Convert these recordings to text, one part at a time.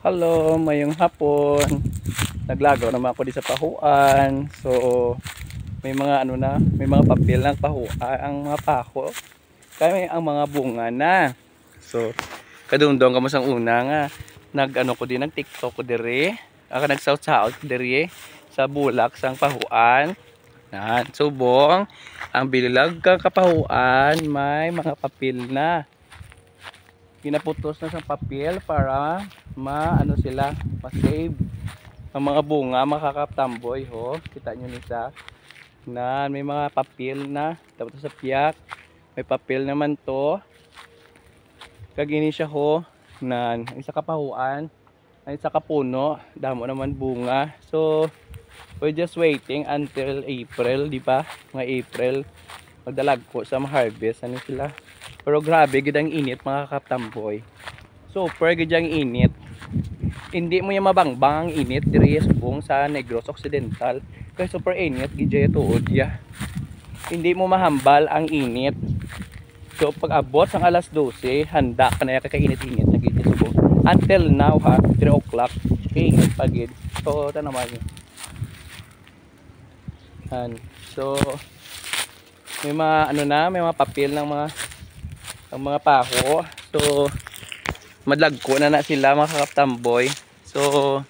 Hello, mayong hapon. Naglagaw naman ako di sa pahuan. So, may mga may mga papel ng pahuan, ang mga paho. Kaya ang mga bunga na. So, kadungdong kamo sang una nga ko din nag TikTok ko dire. Aka nagsaut-saut dire sa bulak sang pahuan. Nan, subong ang bilag kang kapahuan may mga papel na. Pinaputos na sa papel para sila, ma-save ang mga bunga makakatamboy ho. Kita nyo nisa na may mga papel na tapos sa piyak may papel naman to kagini siya ho na isa kapahuan ay isa kapuno damo naman bunga. So we're just waiting until April, di ba? Mga April magdalag po sa harvest sila. Pero grabe gid ang init mga katamboy. Super gid ang init. Hindi mo yung mabangbang ang init diri subong sa Negros Occidental. Kaya super init gid tuod ya. Hindi mo mahambal ang init. So pag abot sang alas 12, handa ka na kakainit-init na gid subong. Until now ha, 3 o'clock, init pa gid. So ta naman yun. So may mga may mga papel ng mga paho. So madlagko na sila mga katamboy. So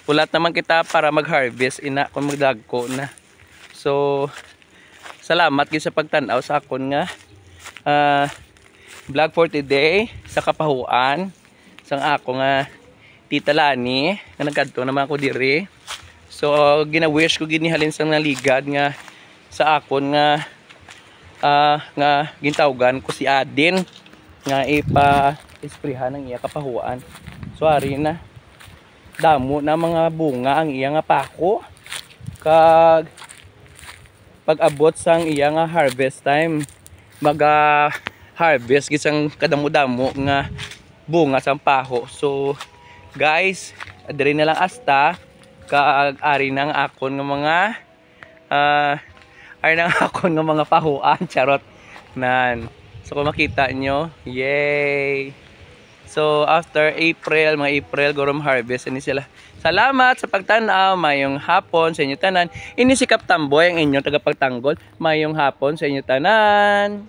ulat naman kita para mag-harvest ina kung magdagko na. So salamat gyud sa pagtan-aw sa akon nga vlog for today sa kapahuan sang ako nga Tita Lani nga nagkadto naman ako diri. So gina-wish ko gid ni halin sang naligad nga sa akon nga gintawgan ko si Adin nga ipa-isprehan ang iya kapahuan. So ari na damo na mga bunga ang iya nga pako kag pag-abot sang iya nga harvest time harvest gisang kadamo-damo nga bunga sang paho. So guys, diri na lang asta kag ari nang akon nga mga mga pahuan charot nan. So kung makita nyo, yay! So after April, mga April gorom harvest ani sila. Salamat sa pagtanaw, mayong hapon sa inyo tanan. Ini si Kaptamboy ang inyong tagapagtanggol. Mayong hapon sa inyo tanan.